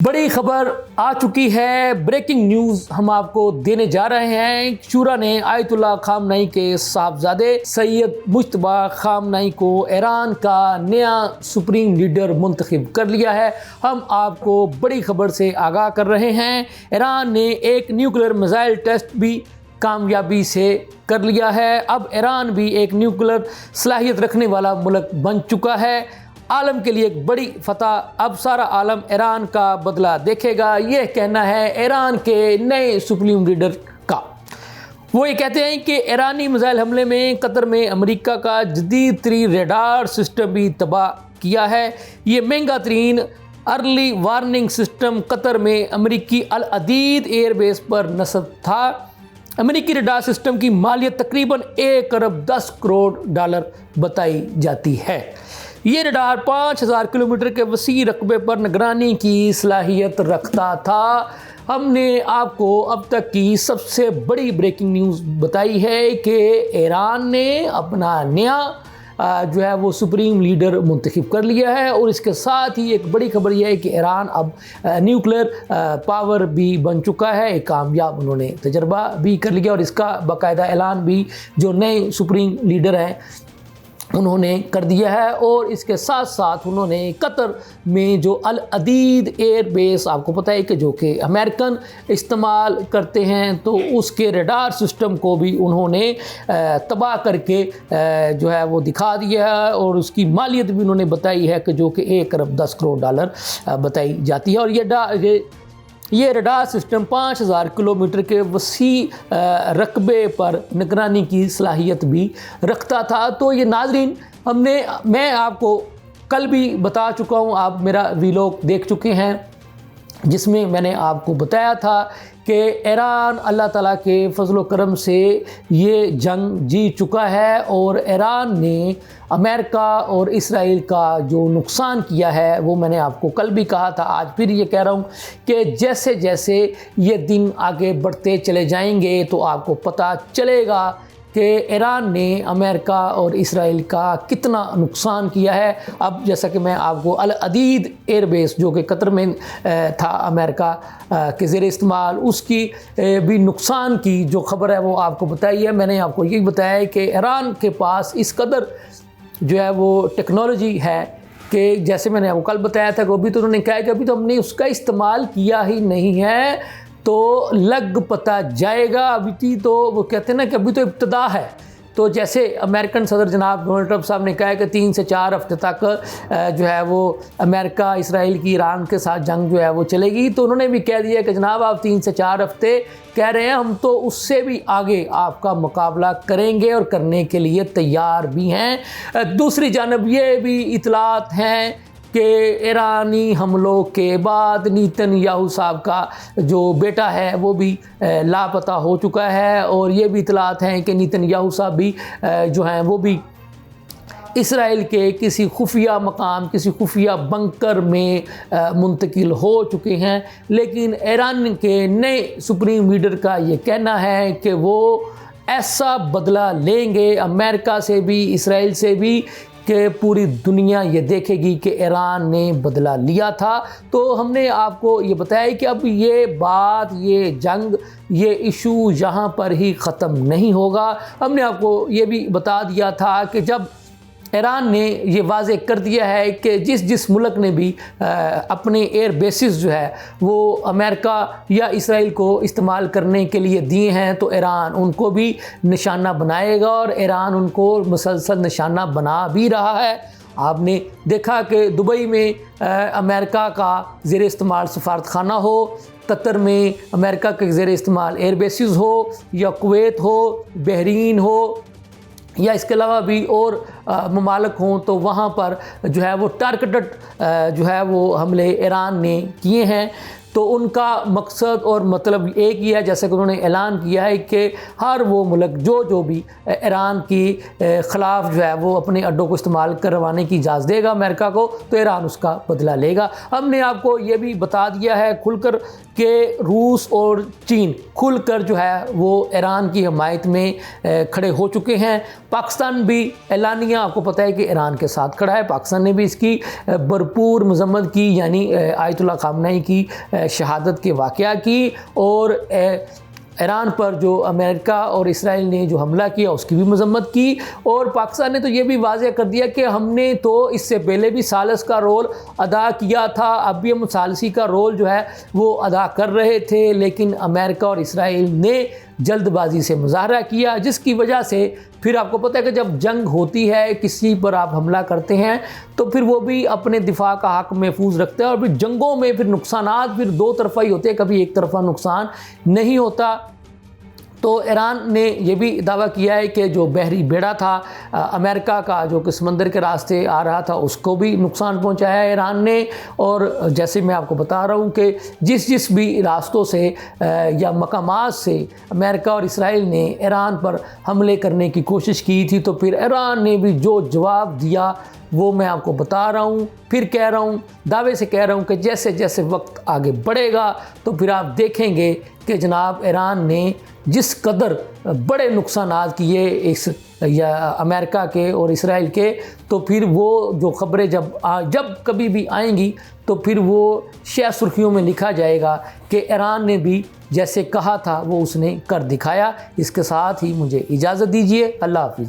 बड़ी खबर आ चुकी है। ब्रेकिंग न्यूज हम आपको देने जा रहे हैं। शूरा ने आयतुल्ला खामनई के साहबजादे सैयद मुज्तबा खामनई को ईरान का नया सुप्रीम लीडर मुंतखब कर लिया है। हम आपको बड़ी खबर से आगाह कर रहे हैं। ईरान ने एक न्यूक्लियर मिसाइल टेस्ट भी कामयाबी से कर लिया है। अब ईरान भी एक न्यूक्लियर सलाहियत रखने वाला मुल्क बन चुका है। आलम के लिए एक बड़ी फतह। अब सारा आलम ईरान का बदला देखेगा, यह कहना है ईरान के नए सुप्रीम लीडर का। वो ये कहते हैं कि ईरानी मिसाइल हमले में कतर में अमेरिका का जदीद तरीन रडार सिस्टम भी तबाह किया है। ये महंगा तरीन अर्ली वार्निंग सिस्टम कतर में अमेरिकी अल अदीद एयरबेस पर नस्ब था। अमेरिकी रडार सिस्टम की मालियत तकरीबन 1 अरब 10 करोड़ डॉलर बताई जाती है। ये रडार 5000 किलोमीटर के वसी रकबे पर निगरानी की सलाहियत रखता था। हमने आपको अब तक की सबसे बड़ी ब्रेकिंग न्यूज़ बताई है कि ईरान ने अपना नया जो है वो सुप्रीम लीडर मुंतखब कर लिया है। और इसके साथ ही एक बड़ी खबर यह है कि ईरान अब न्यूक्लियर पावर भी बन चुका है। एक कामयाब उन्होंने तजर्बा भी कर लिया और इसका बाकायदा ऐलान भी जो नए सुप्रीम लीडर हैं उन्होंने कर दिया है। और इसके साथ साथ उन्होंने कतर में जो अल अदीद एयर बेस, आपको पता है कि जो कि अमेरिकन इस्तेमाल करते हैं, तो उसके रडार सिस्टम को भी उन्होंने तबाह करके जो है वो दिखा दिया है। और उसकी मालियत भी उन्होंने बताई है कि जो कि 1 अरब 10 करोड़ डॉलर बताई जाती है। और ये रडार सिस्टम 5000 किलोमीटर के वसी रकबे पर निगरानी की सलाहियत भी रखता था। तो ये नाज़रीन मैं आपको कल भी बता चुका हूँ, आप मेरा वीलॉग देख चुके हैं जिसमें मैंने आपको बताया था कि ईरान अल्लाह ताला के फजल करम से ये जंग जीत चुका है। और ईरान ने अमेरिका और इसराइल का जो नुकसान किया है वो मैंने आपको कल भी कहा था, आज फिर ये कह रहा हूँ कि जैसे जैसे ये दिन आगे बढ़ते चले जाएंगे तो आपको पता चलेगा कि ईरान ने अमेरिका और इसराइल का कितना नुकसान किया है। अब जैसा कि मैं आपको अल अदीद एयरबेस जो कि कतर में था अमेरिका के ज़ेर इस्तेमाल, उसकी भी नुकसान की जो खबर है वो आपको बताई है। मैंने आपको यही बताया है कि ईरान के पास इस कदर जो है वो टेक्नोलॉजी है कि जैसे मैंने आपको कल बताया था कि अभी तो उन्होंने कहा कि अभी तो हमने उसका इस्तेमाल किया ही नहीं है, तो लग पता जाएगा। अभी तो वो कहते हैं ना कि अभी तो इब्तदा है। तो जैसे अमेरिकन सदर जनाब डोनाल्ड ट्रंप साहब ने कहा है कि 3 से 4 हफ्ते तक जो है वो अमेरिका इसराइल की ईरान के साथ जंग जो है वो चलेगी, तो उन्होंने भी कह दिया कि जनाब आप 3 से 4 हफ्ते कह रहे हैं, हम तो उससे भी आगे आपका मुकाबला करेंगे और करने के लिए तैयार भी हैं। दूसरी जानब ये भी इतलात हैं कि ईरानी हमलों के बाद नेतन्याहू साहब का जो बेटा है वो भी लापता हो चुका है। और ये भी इतलात हैं कि नेतन्याहू साहब भी जो हैं वो भी इसराइल के किसी खुफिया मकाम, किसी खुफिया बंकर में मुंतकिल हो चुके हैं। लेकिन ईरान के नए सुप्रीम लीडर का ये कहना है कि वो ऐसा बदला लेंगे अमेरिका से भी, इसराइल से भी, कि पूरी दुनिया ये देखेगी कि ईरान ने बदला लिया था। तो हमने आपको ये बताया कि अब ये बात, ये जंग, ये इशू यहाँ पर ही ख़त्म नहीं होगा। हमने आपको ये भी बता दिया था कि जब ईरान ने ये वाज़े कर दिया है कि जिस मुल्क ने भी अपने एयर बेसिस जो है वो अमेरिका या इसराइल को इस्तेमाल करने के लिए दिए हैं, तो ईरान उनको भी निशाना बनाएगा और ईरान उनको मुसलसल निशाना बना भी रहा है। आपने देखा कि दुबई में अमेरिका का ज़ेर इस्तेमाल सफारतखाना हो, कतर में अमेरिका के ज़ेर इस्तेमाल एयर बेसिस हो, या कुवैत हो, बहरीन हो, या इसके अलावा भी और ममालिक हों, तो वहाँ पर जो है वो टारगेटेड जो है वो हमले ईरान ने किए हैं। तो उनका मकसद और मतलब एक ही है, जैसे कि उन्होंने ऐलान किया है कि हर वो मुल्क जो भी ईरान की ख़िलाफ़ जो है वो अपने अड्डों को इस्तेमाल करवाने की इजाज़त देगा अमेरिका को, तो ईरान उसका बदला लेगा। हमने आपको ये भी बता दिया है खुलकर कि रूस और चीन खुलकर जो है वो ईरान की हमायत में खड़े हो चुके हैं। पाकिस्तान भी एलानिया दुनिया आपको पता है कि ईरान के साथ खड़ा है। पाकिस्तान ने भी इसकी भरपूर मजम्मत की, यानी आयतुल्लाह खामनेई की शहादत के वाक़या की, और ईरान पर जो अमेरिका और इसराइल ने जो हमला किया उसकी भी मजम्मत की। और पाकिस्तान ने तो ये भी वाज़ेह कर दिया कि हमने तो इससे पहले भी सालिस का रोल अदा किया था, अब भी हम सालिसी का रोल जो है वो अदा कर रहे थे, लेकिन अमेरिका और इसराइल ने जल्दबाजी से मुजाहरा किया, जिसकी वजह से फिर आपको पता है कि जब जंग होती है, किसी पर आप हमला करते हैं, तो फिर वो भी अपने दिफा का हक महफूज रखते हैं, और फिर जंगों में फिर नुकसानात फिर दो तरफा ही होते हैं, कभी एक तरफा नुकसान नहीं होता। तो ईरान ने यह भी दावा किया है कि जो बहरी बेड़ा था अमेरिका का, जो कि समंदर के रास्ते आ रहा था, उसको भी नुकसान पहुंचाया है ईरान ने। और जैसे मैं आपको बता रहा हूं कि जिस भी रास्तों से या मकामात से अमेरिका और इसराइल ने ईरान पर हमले करने की कोशिश की थी, तो फिर ईरान ने भी जो जवाब दिया वो मैं आपको बता रहा हूँ, फिर कह रहा हूँ, दावे से कह रहा हूँ कि जैसे जैसे वक्त आगे बढ़ेगा तो फिर आप देखेंगे कि जनाब ईरान ने जिस कदर बड़े नुकसानात किए इस या अमेरिका के और इसराइल के, तो फिर वो जो खबरें जब कभी भी आएंगी तो फिर वो शायद सुर्खियों में लिखा जाएगा कि ईरान ने भी जैसे कहा था वो उसने कर दिखाया। इसके साथ ही मुझे इजाज़त दीजिए। अल्लाह हाफ़िज़।